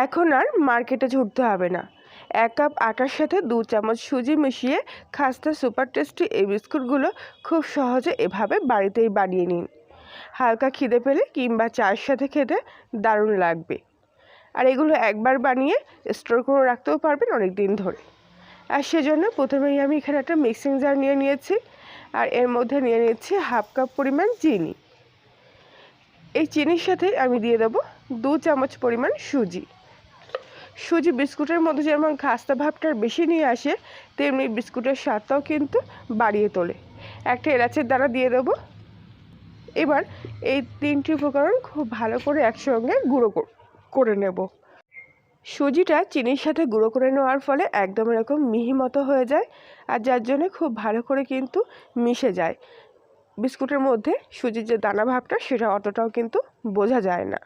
এখন আর মার্কেটে ছুটতে হবে না। 1 কাপ আটার সাথে 2 চামচ সুজি মিশিয়ে খাস্তা সুপার টেস্টি এই বিস্কুটগুলো খুব সহজে এভাবে বাড়িতেই বানিয়ে নিন। হালকা খিদে পেলে কিংবা চায়ের সাথে খেতে দারুণ লাগবে। আর এগুলো একবার বানিয়ে স্টোর করে রাখতেও পারবেন অনেক দিন ধরে। আর সেজন্য প্রথমেই আমি এখানে একটা মিক্সিং জার নিয়ে নিয়েছি, আর এর মধ্যে নিয়ে নিচ্ছি 1/2 কাপ পরিমাণ চিনি। এই চিনির সাথে আমি দিয়ে দেবো 2 চামচ পরিমাণ সুজি। সুজি বিস্কুটের মধ্যে যেমন খাস্তা ভাবটা বেশি নিয়ে আসে, তেমনি বিস্কুটের স্বাদটাও কিন্তু বাড়িয়ে তোলে। একটা এলাচের দানা দিয়ে দেবো। এবার এই 3টি উপকরণ খুব ভালো করে একসঙ্গে গুঁড়ো করে নেব। সুজিটা চিনির সাথে গুঁড়ো করে নেওয়ার ফলে একদম এরকম মিহি মতো হয়ে যায়, আর যার জন্য খুব ভালো করে কিন্তু মিশে যায় বিস্কুটের মধ্যে। সুজির যে দানা ভাবটা সেটা অতটাও কিন্তু বোঝা যায় না।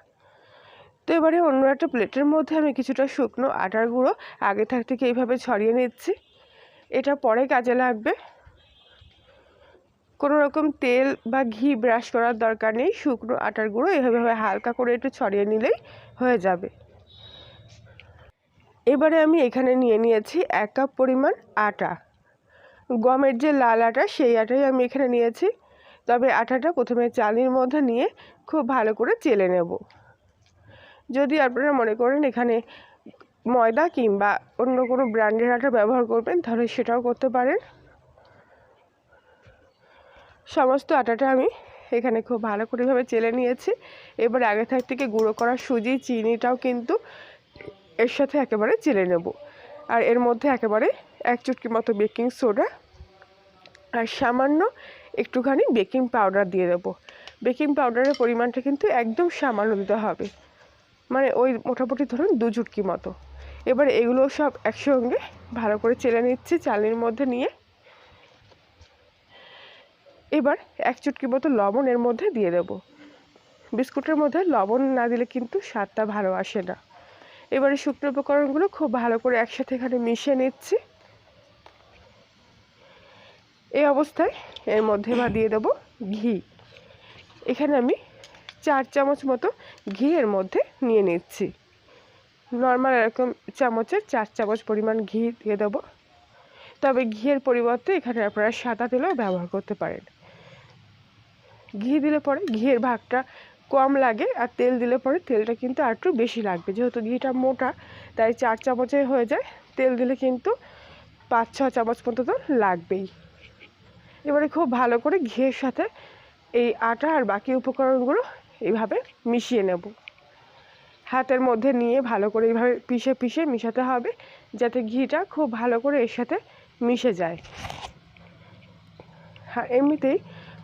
তো এবারে অন্য একটা প্লেটের মধ্যে আমি কিছুটা শুকনো আটার গুঁড়ো আগে থেকে এইভাবে ছড়িয়ে নিচ্ছি। এটা পরে কাজে লাগবে। কোনো রকম তেল বা ঘি ব্রাশ করার দরকার নেই। শুকনো আটার গুঁড়ো এভাবে হালকা করে একটু ছড়িয়ে নিলেই হয়ে যাবে। এবারে আমি এখানে নিয়ে নিয়েছি 1 কাপ পরিমাণ আটা। গমের যে লাল আটা সেই আটাই আমি এখানে নিয়েছি। তবে আটাটা প্রথমে চালনির মধ্যে নিয়ে খুব ভালো করে চেলে নেব। যদি আপনারা মনে করেন এখানে ময়দা কিংবা অন্য কোনো ব্র্যান্ডের আটা ব্যবহার করবেন তাহলে সেটাও করতে পারেন। সমস্ত আটাটা আমি এখানে খুব ভালো করে এভাবে চেলে নিয়েছি। এবার আগে থেকে গুঁড়ো করা সুজি চিনিটাও কিন্তু এর সাথে একেবারে চেলে নেব। আর এর মধ্যে একেবারে 1 চুটকি মতো বেকিং সোডা আর সামান্য একটুখানি বেকিং পাউডার দিয়ে দেবো। বেকিং পাউডারের পরিমাণটা কিন্তু একদম সামান্য দিতে হবে, মানে ওই মোটামুটি ধরুন 2 চুটকি মতো। এবার এগুলো সব একসঙ্গে ভালো করে চেলে নিচ্ছি চালনির মধ্যে নিয়ে। এবার 1 চুটকি মতো লবণ এর মধ্যে দিয়ে দেব। বিস্কুটের মধ্যে লবণ না দিলে কিন্তু স্বাদটা ভালো আসে না। এবারে শুকনো উপকরণগুলো খুব ভালো করে একসাথে এখানে মিশিয়ে নিচ্ছি। এই অবস্থায় এর মধ্যে দিয়ে দেব ঘি। এখানে আমি 4 চামচ মতো ঘি এর মধ্যে নিয়ে নিচ্ছি। নর্মাল এরকম চামচের 4 চামচ পরিমাণ ঘি দিয়ে দেবো। তবে ঘিয়ের পরিবর্তে এখানে আপনারা সাদা তেলও ব্যবহার করতে পারেন। ঘি দিলে পরে ঘিয়ের ভাগটা কম লাগে, আর তেল দিলে পরে তেলটা কিন্তু আর একটু বেশি লাগবে। যেহেতু ঘিটা মোটা তাই 4 চামচে হয়ে যায়, তেল দিলে কিন্তু 5-6 চামচ মতো তো লাগবেই। এবারে খুব ভালো করে ঘিয়ের সাথে এই আটা আর বাকি উপকরণগুলো এইভাবে মিশিয়ে নেব। হাতের মধ্যে নিয়ে ভালো করে এইভাবে পিষে মিশাতে হবে, যাতে ঘিটা খুব ভালো করে এর সাথে মিশে যায়। হ্যাঁ, এমনিতেই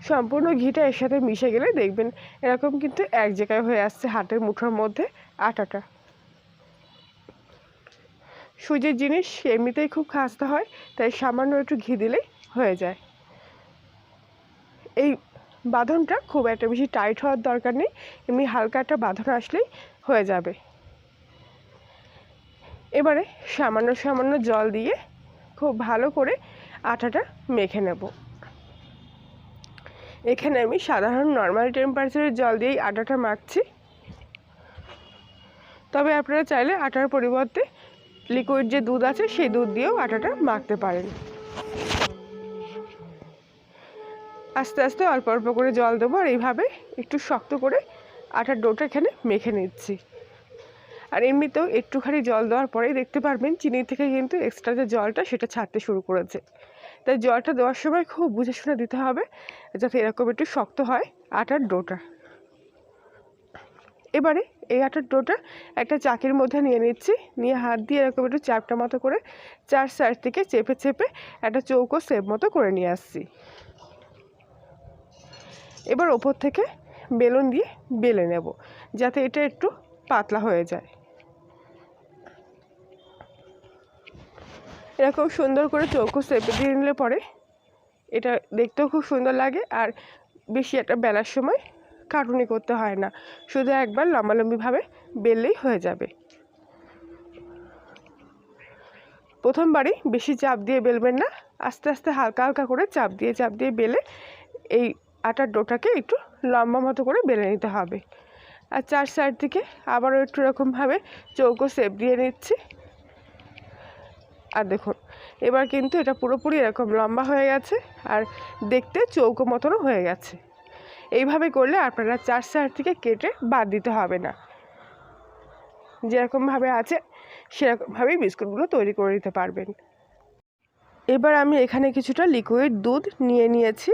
সম্পূর্ণ ঘিটা এর সাথে মিশে গেলে দেখবেন এরকম কিন্তু এক জায়গায় হয়ে আসছে হাতের মুঠোর মধ্যে আটাটা। সুজির জিনিস এমনিতেই খুব খাস্তা হয়, তাই সামান্য একটু ঘি দিলেই হয়ে যায়। এই বাঁধনটা খুব একটা বেশি টাইট হওয়ার দরকার নেই, এমনি হালকা একটা বাঁধন আসলেই হয়ে যাবে। এবারে সামান্য জল দিয়ে খুব ভালো করে আটাটা মেখে নেব। এখানে আমি সাধারণ নর্মাল টেম্পারেচারের জল দিয়েই আটাটা মাখছি। তবে আপনারা চাইলে আটার পরিবর্তে লিকুইড যে দুধ আছে সেই দুধ দিয়েও আটাটা মাখতে পারেন। আস্তে আস্তে অল্প করে জল দেবো, আর এইভাবে একটু শক্ত করে আটার ডোটা এখানে মেখে নিচ্ছি। আর এমনিতেও একটুখানি জল দেওয়ার পরেই দেখতে পারবেন চিনি থেকে কিন্তু এক্সট্রা যে জলটা সেটা ছাড়তে শুরু করেছে। তাই জলটা দেওয়ার সময় খুব বুঝে শুনে দিতে হবে, যাতে এরকম একটু শক্ত হয় আটার ডোটা। এবারে এই আটার ডোটা একটা চাকির মধ্যে নিয়ে নিচ্ছি, নিয়ে হাত দিয়ে এরকম একটু চ্যাপটা মতো করে 4 সাইড থেকে চেপে একটা চৌকো শেপ মতো করে নিয়ে আসছি। এবার ওপর থেকে বেলুন দিয়ে বেলে নেব, যাতে এটা একটু পাতলা হয়ে যায়। এরকম সুন্দর করে চৌকো শেপে দিয়ে নিলে পরে এটা দেখতেও খুব সুন্দর লাগে, আর বেশি একটা বেলার সময় কাটুনি করতে হয় না, শুধু একবার লম্বালম্বিভাবে বেললেই হয়ে যাবে। প্রথমবারই বেশি চাপ দিয়ে বেলবেন না, আস্তে আস্তে হালকা করে চাপ দিয়ে বেলে এই আটার ডোটাকে একটু লম্বা মতো করে বেলে নিতে হবে। আর 4 সাইড থেকে আবারও একটু এরকমভাবে চৌকো শেপ দিয়ে নিচ্ছি। আর দেখুন এবার কিন্তু এটা পুরোপুরি এরকম লম্বা হয়ে গেছে আর দেখতে চৌকো মতনও হয়ে গেছে। এইভাবে করলে আপনারা 4 সাইড থেকে কেটে বাদ দিতে হবে না, যেরকমভাবে আছে সেরকমভাবেই বিস্কুটগুলো তৈরি করে নিতে পারবেন। এবার আমি এখানে কিছুটা লিকুইড দুধ নিয়েছি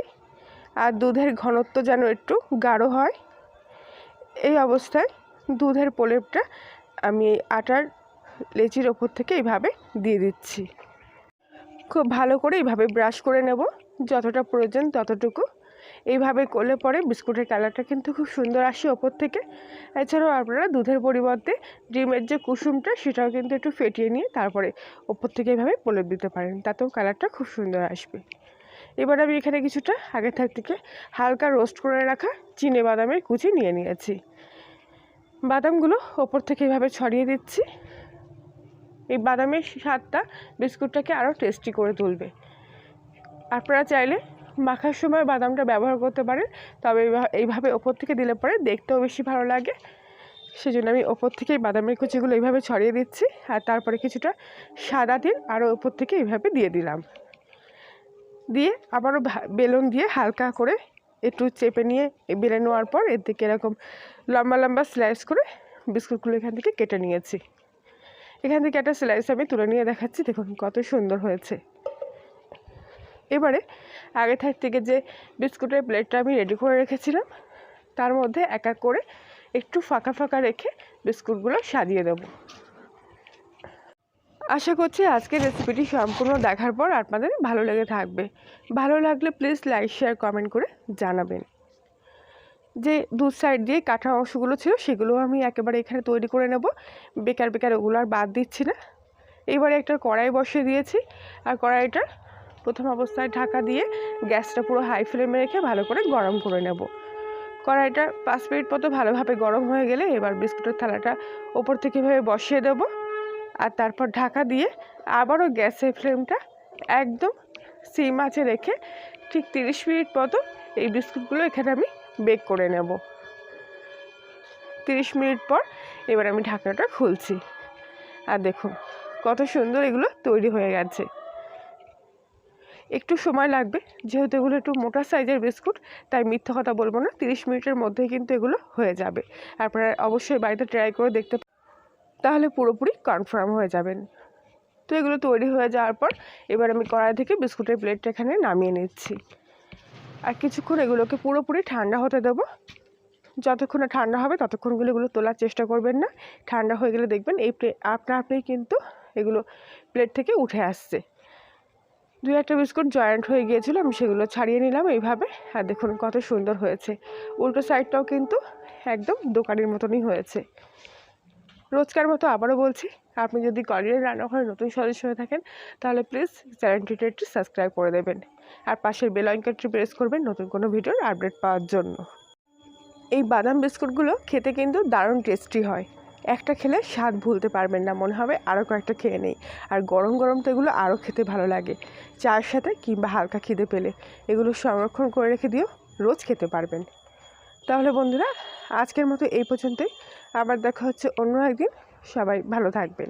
আর দুধের ঘনত্ব যেন একটু গাঢ় হয়। এই অবস্থায় দুধের প্রলেপটা আমি এই আটার লেচির ওপর থেকে এইভাবে দিয়ে দিচ্ছি। খুব ভালো করে এইভাবে ব্রাশ করে নেব, যতটা প্রয়োজন ততটুকু। এইভাবে করলে পরে বিস্কুটের কালারটা কিন্তু খুব সুন্দর আসে ওপর থেকে। এছাড়াও আপনারা দুধের পরিবর্তে ডিমের যে কুসুমটা সেটাও কিন্তু একটু ফেটিয়ে নিয়ে তারপরে ওপর থেকে এইভাবে প্রলেপ দিতে পারেন, তাতেও কালারটা খুব সুন্দর আসবে। এবার আমি এখানে কিছুটা আগে থেকে হালকা রোস্ট করে রাখা চিনে বাদামের কুচি নিয়েছি। বাদামগুলো ওপর থেকে এইভাবে ছড়িয়ে দিচ্ছি। এই বাদামের স্বাদটা বিস্কুটটাকে আরও টেস্টি করে তুলবে। আপনারা চাইলে মাখার সময় বাদামটা ব্যবহার করতে পারেন, তবে এইভাবে ওপর থেকে দিলে পরে দেখতেও বেশি ভালো লাগে। সেজন্য আমি ওপর থেকে বাদামের কুচিগুলো এইভাবে ছড়িয়ে দিচ্ছি আর তারপরে কিছুটা সাদা তেল আরও ওপর থেকে এইভাবে দিয়ে দিলাম। দিয়ে আবারও বেলুন দিয়ে হালকা করে একটু চেপে নিয়ে বেলে নেওয়ার পর এর থেকে এরকম লম্বা লম্বা স্লাইস করে বিস্কুটগুলো এখান থেকে কেটে নিয়েছি। এখান থেকে একটা স্লাইস আমি তুলে নিয়ে দেখাচ্ছি, দেখুন কত সুন্দর হয়েছে। এবারে আগে থেকে যে বিস্কুটের প্লেটটা আমি রেডি করে রেখেছিলাম তার মধ্যে এক এক করে একটু ফাঁকা ফাঁকা রেখে বিস্কুটগুলো সাজিয়ে দেব। আশা করছি আজকের রেসিপিটি সম্পূর্ণ দেখার পর আপনাদের ভালো লেগে থাকবে। ভালো লাগলে প্লিজ লাইক শেয়ার কমেন্ট করে জানাবেন। যে দু সাইড দিয়ে কাটা অংশগুলো ছিল সেগুলো আমি একেবারে এখানে তৈরি করে নেব, বেকার ওগুলো আর বাদ দিচ্ছি না। এবারে একটা কড়াই বসিয়ে দিয়েছি আর কড়াইটা প্রথম অবস্থায় ঢাকা দিয়ে গ্যাসটা পুরো হাই ফ্লেমে রেখে ভালো করে গরম করে নেব। কড়াইটা 5 মিনিট মতো ভালোভাবে গরম হয়ে গেলে এবার বিস্কুটের থালাটা ওপর থেকে এভাবে বসিয়ে দেব আর তারপর ঢাকা দিয়ে আবারও গ্যাসের ফ্লেমটা একদম সিম আঁচে রেখে ঠিক 30 মিনিট মতো এই বিস্কুটগুলো এখানে আমি বেক করে নেব। 30 মিনিট পর এবার আমি ঢাকনাটা খুলছি আর দেখুন কত সুন্দর এগুলো তৈরি হয়ে গেছে। একটু সময় লাগবে, যেহেতু এগুলো একটু মোটা সাইজের বিস্কুট, তাই মিথ্যা কথা বলবো না, 30 মিনিটের মধ্যেই কিন্তু এগুলো হয়ে যাবে। আপনারা অবশ্যই বাড়িতে ট্রাই করে দেখতে, তাহলে পুরোপুরি কনফার্ম হয়ে যাবেন। তো এগুলো তৈরি হয়ে যাওয়ার পর এবার আমি কড়াই থেকে বিস্কুটের প্লেটটা এখানে নামিয়ে নিচ্ছি আর কিছুক্ষণ এগুলোকে পুরোপুরি ঠান্ডা হতে দেবো। যতক্ষণ না ঠান্ডা হবে ততক্ষণগুলো এগুলো তোলার চেষ্টা করবেন না। ঠান্ডা হয়ে গেলে দেখবেন এই আপনি কিন্তু এগুলো প্লেট থেকে উঠে আসছে। 2-1টা বিস্কুট জয়েন্ট হয়ে গিয়েছিলো, আমি সেগুলো ছাড়িয়ে নিলাম এইভাবে আর দেখুন কত সুন্দর হয়েছে। উল্টো সাইডটাও কিন্তু একদম দোকানের মতনই হয়েছে। রোজকার মতো আবারও বলছি, আপনি যদি কলিয়ার রান্নাঘরে নতুন সদস্য হয়ে থাকেন তাহলে প্লিজ চ্যানেলটিতে একটু সাবস্ক্রাইব করে দেবেন আর পাশের বেল আইকনটি প্রেস করবেন নতুন কোনো ভিডিওর আপডেট পাওয়ার জন্য। এই বাদাম বিস্কুটগুলো খেতে কিন্তু দারুণ টেস্টি হয়। একটা খেলে স্বাদ ভুলতে পারবেন না, মনে হবে আরও কয়েকটা খেয়ে নেই। আর গরম গরম তো এগুলো আরও খেতে ভালো লাগে, চায়ের সাথে কিংবা হালকা খিদে পেলে এগুলো সংরক্ষণ করে রেখে দিয়েও রোজ খেতে পারবেন। তাহলে বন্ধুরা আজকের মতো এই পর্যন্তই, আবার দেখা হচ্ছে অন্য একদিন। সবাই ভালো থাকবেন।